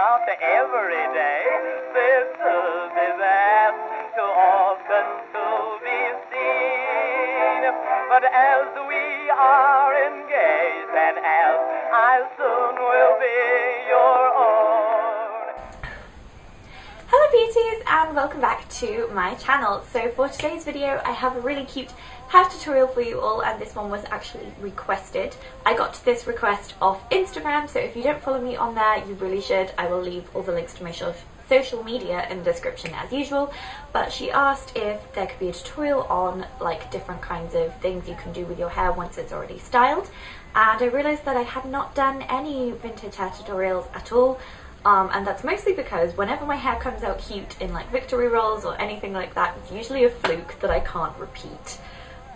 not every day. This Susie's asked too often to be seen. But as we are engaged and as I soon will be your own. Hello beauties and welcome back to my channel. So for today's video I have a really cute hair tutorial for you all, and this one was actually requested. I got this request off Instagram, so if you don't follow me on there you really should. I will leave all the links to my social media in the description as usual, but she asked if there could be a tutorial on like different kinds of things you can do with your hair once it's already styled, and I realised that I had not done any vintage hair tutorials at all. And that's mostly because whenever my hair comes out cute in like victory rolls or anything like that, it's usually a fluke that I can't repeat.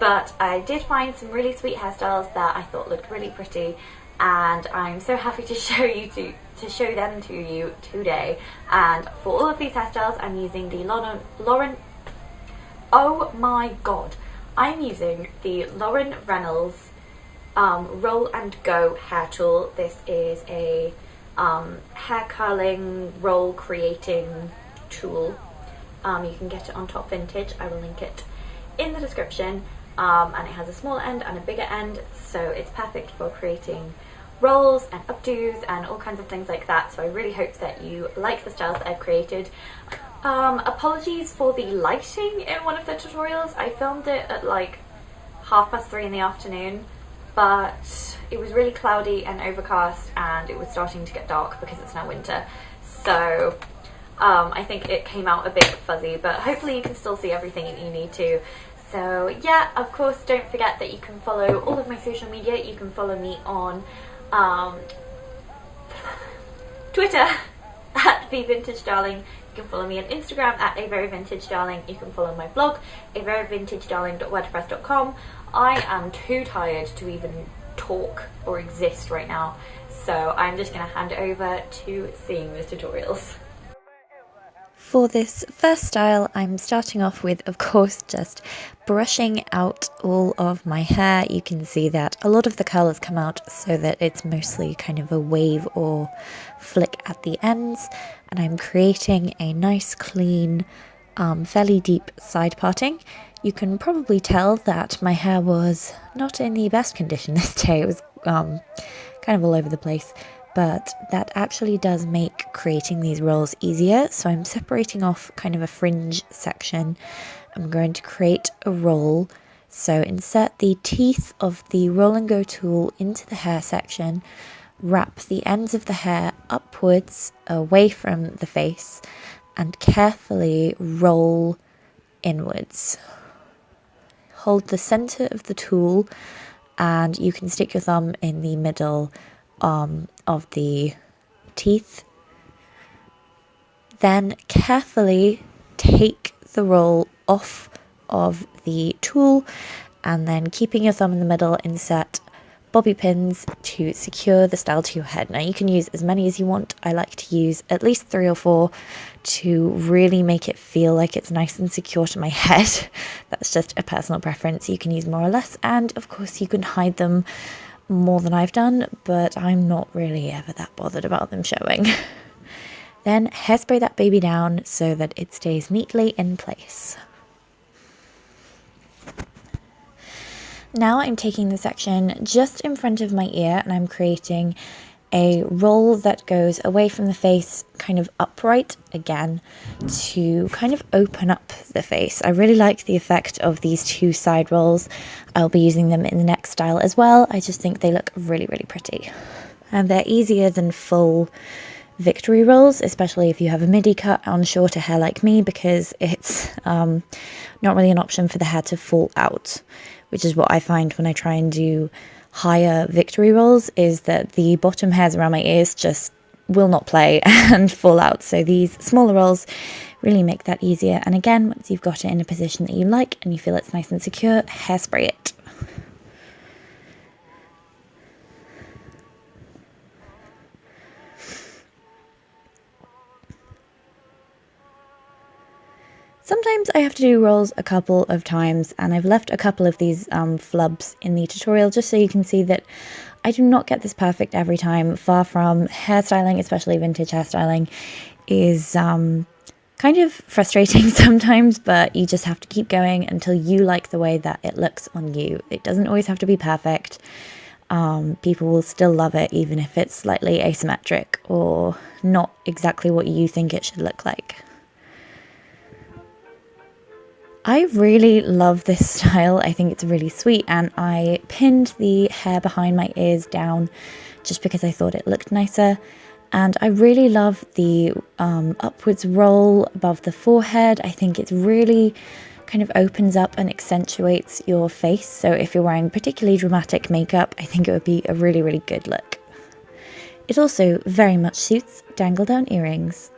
But I did find some really sweet hairstyles that I thought looked really pretty, and I'm so happy to show them to you today. And for all of these hairstyles I'm using the I'm using the Rennell's Roll&Go hair tool. This is a hair curling, roll creating tool. You can get it on Top Vintage. I will link it in the description. And it has a smaller end and a bigger end, so it's perfect for creating rolls and updos and all kinds of things like that. So I really hope that you like the styles that I've created. Apologies for the lighting in one of the tutorials. I filmed it at like 3:30 in the afternoon, but it was really cloudy and overcast and it was starting to get dark because it's now winter. So I think it came out a bit fuzzy, but hopefully you can still see everything that you need to. So yeah, of course don't forget that you can follow all of my social media. You can follow me on Twitter at @VVintageDarling. You can follow me on Instagram at @AVeryVintageDarling. You can follow my blog, averyvintagedarling.wordpress.com. I am too tired to even talk or exist right now, so I'm just going to hand over to seeing the tutorials. For this first style, I'm starting off with, of course, just brushing out all of my hair. You can see that a lot of the curl has come out so that it's mostly kind of a wave or flick at the ends, and I'm creating a nice clean, fairly deep side parting. You can probably tell that my hair was not in the best condition this day. It was kind of all over the place. But that actually does make creating these rolls easier. So I'm separating off kind of a fringe section. I'm going to create a roll. So insert the teeth of the Roll&Go tool into the hair section, wrap the ends of the hair upwards away from the face, and carefully roll inwards. Hold the center of the tool and you can stick your thumb in the middle of the teeth. Then carefully take the roll off of the tool, and then keeping your thumb in the middle, insert bobby pins to secure the style to your head. Now you can use as many as you want. I like to use at least 3 or 4 to really make it feel like it's nice and secure to my head. That's just a personal preference. You can use more or less, and of course you can hide them more than I've done, but I'm not really ever that bothered about them showing. Then hairspray that baby down so that it stays neatly in place. Now I'm taking the section just in front of my ear and I'm creating a roll that goes away from the face, kind of upright again, to kind of open up the face. I really like the effect of these 2 side rolls. I'll be using them in the next style as well. I just think they look really, really pretty. And they're easier than full victory rolls, especially if you have a midi cut on shorter hair like me, because it's not really an option for the hair to fall out, which is what I find when I try and do higher victory rolls, is that the bottom hairs around my ears just will not play and fall out. So these smaller rolls really make that easier. And again, once you've got it in a position that you like and you feel it's nice and secure, hairspray it. Sometimes I have to do rolls a couple of times, and I've left a couple of these flubs in the tutorial just so you can see that I do not get this perfect every time. Far from. Hairstyling, especially vintage hairstyling, is kind of frustrating sometimes, but you just have to keep going until you like the way that it looks on you. It doesn't always have to be perfect. People will still love it even if it's slightly asymmetric or not exactly what you think it should look like. I really love this style. I think it's really sweet, and I pinned the hair behind my ears down just because I thought it looked nicer. And I really love the upwards roll above the forehead. I think it really kind of opens up and accentuates your face. So if you're wearing particularly dramatic makeup, I think it would be a really, really good look. It also very much suits dangle down earrings.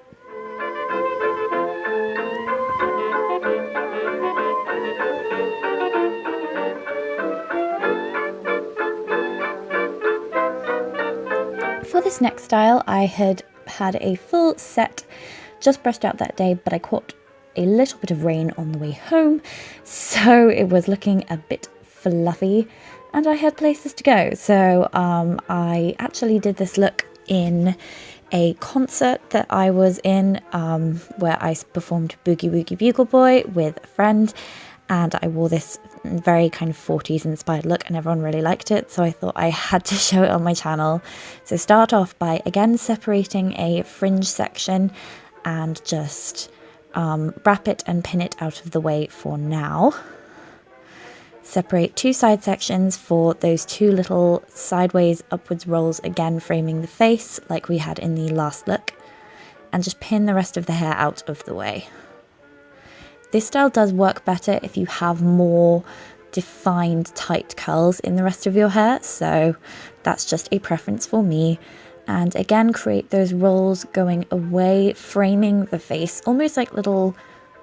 For this next style, I had a full set just brushed out that day, but I caught a little bit of rain on the way home, so it was looking a bit fluffy and I had places to go. So I actually did this look in a concert that I was in, where I performed Boogie Woogie Bugle Boy with a friend, and I wore this very kind of 40s inspired look and everyone really liked it, so I thought I had to show it on my channel. So start off by again separating a fringe section and just wrap it and pin it out of the way for now. Separate two side sections for those two little sideways upwards rolls, again framing the face like we had in the last look, and just pin the rest of the hair out of the way. This style does work better if you have more defined tight curls in the rest of your hair, so that's just a preference for me. And again, create those rolls going away, framing the face, almost like little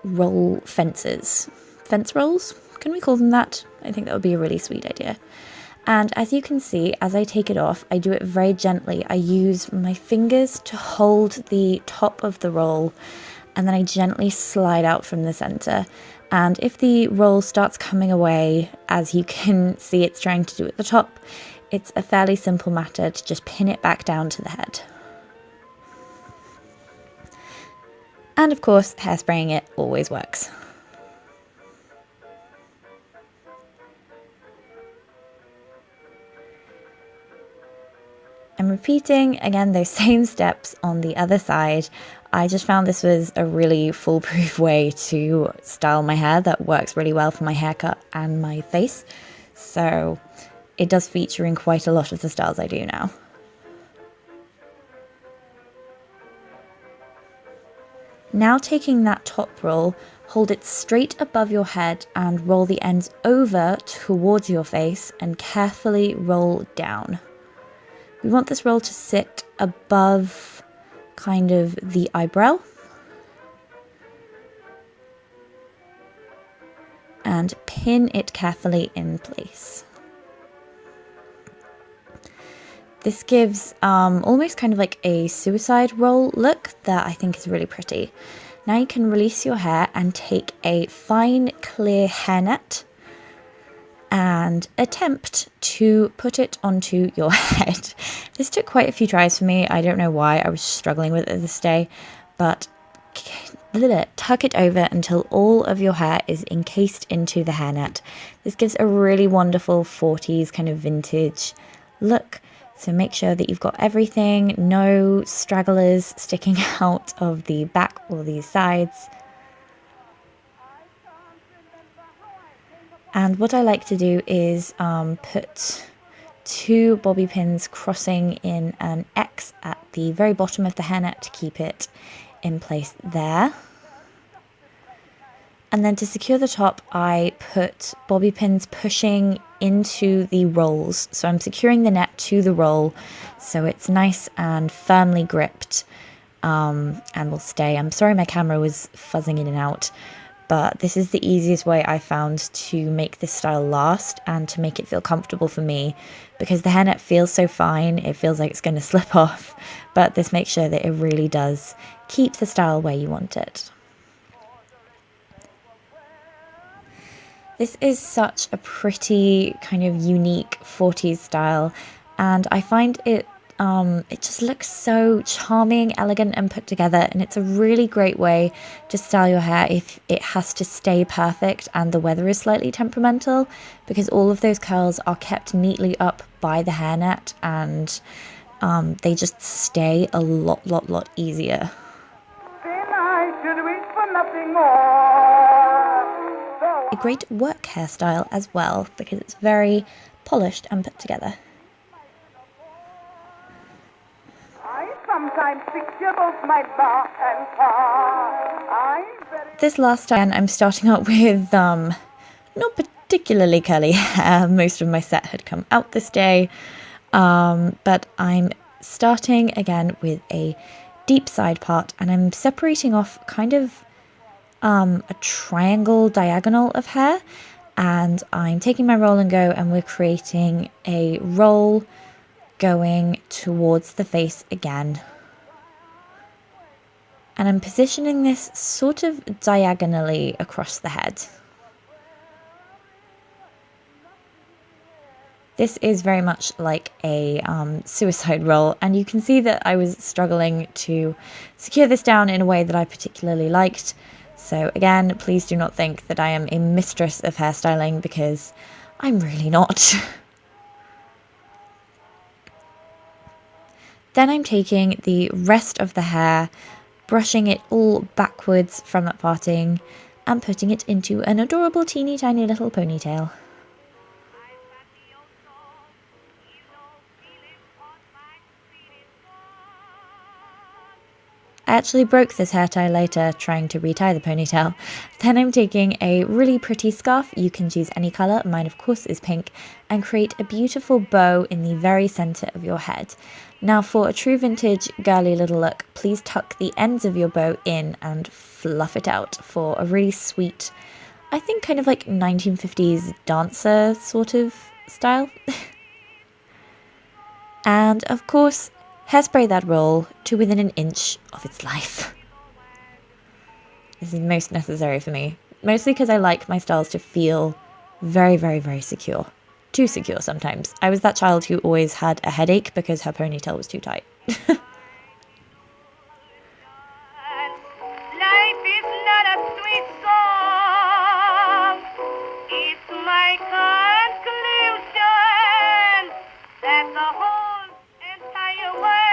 roll fences. Fence rolls? Can we call them that? I think that would be a really sweet idea. And as you can see, as I take it off, I do it very gently. I use my fingers to hold the top of the roll, and then I gently slide out from the center. And if the roll starts coming away, as you can see it's trying to do at the top, it's a fairly simple matter to just pin it back down to the head. And of course, hairspraying it always works. I'm repeating again those same steps on the other side. I just found this was a really foolproof way to style my hair that works really well for my haircut and my face. So it does feature in quite a lot of the styles I do now. Now taking that top roll, hold it straight above your head and roll the ends over towards your face and carefully roll down. We want this roll to sit above kind of the eyebrow and pin it carefully in place. This gives almost kind of like a suicide roll look that I think is really pretty. Now you can release your hair and take a fine clear hairnet and attempt to put it onto your head. This took quite a few tries for me. I don't know why, I was struggling with it this day, but tuck it over until all of your hair is encased into the hairnet. This gives a really wonderful 40s kind of vintage look. So make sure that you've got everything, no stragglers sticking out of the back or the sides. And what I like to do is put two bobby pins crossing in an X at the very bottom of the hairnet to keep it in place there. And then to secure the top, I put bobby pins pushing into the rolls. So I'm securing the net to the roll so it's nice and firmly gripped and will stay. I'm sorry my camera was fuzzing in and out, but this is the easiest way I found to make this style last and to make it feel comfortable for me, because the hairnet feels so fine, it feels like it's going to slip off, but this makes sure that it really does keep the style where you want it. This is such a pretty kind of unique 40s style, and I find it just looks so charming, elegant and put together, and it's a really great way to style your hair if it has to stay perfect and the weather is slightly temperamental, because all of those curls are kept neatly up by the hairnet, and they just stay a lot easier. A great work hairstyle as well, because it's very polished and put together. This last time I'm starting out with not particularly curly hair. Most of my set had come out this day, but I'm starting again with a deep side part, and I'm separating off kind of a triangle diagonal of hair, and I'm taking my Roll&Go and we're creating a roll going towards the face again, and I'm positioning this sort of diagonally across the head. This is very much like a suicide roll, and you can see that I was struggling to secure this down in a way that I particularly liked. So again, please do not think that I am a mistress of hairstyling, because I'm really not. Then I'm taking the rest of the hair, brushing it all backwards from that parting, and putting it into an adorable teeny tiny little ponytail. I actually broke this hair tie later trying to retie the ponytail. Then I'm taking a really pretty scarf, you can choose any colour, mine of course is pink, and create a beautiful bow in the very centre of your head. Now for a true vintage girly little look, please tuck the ends of your bow in and fluff it out for a really sweet, I think kind of like 1950s dancer sort of style. And of course, hairspray that roll to within an inch of its life. This is most necessary for me, mostly because I like my styles to feel very secure. Too secure sometimes. I was that child who always had a headache because her ponytail was too tight.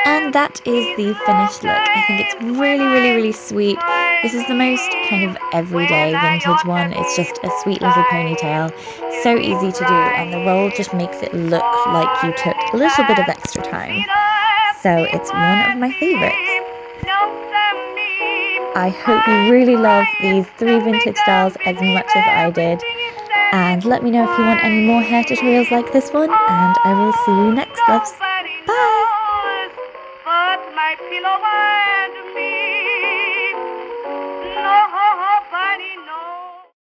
And that is the finished look. I think it's really sweet. This is the most kind of everyday vintage one. It's just a sweet little ponytail. So easy to do, and the roll just makes it look like you took a little bit of extra time. So it's one of my favorites. I hope you really love these 3 vintage styles as much as I did. And let me know if you want any more hair tutorials like this one, and I will see you next, loves. Bye!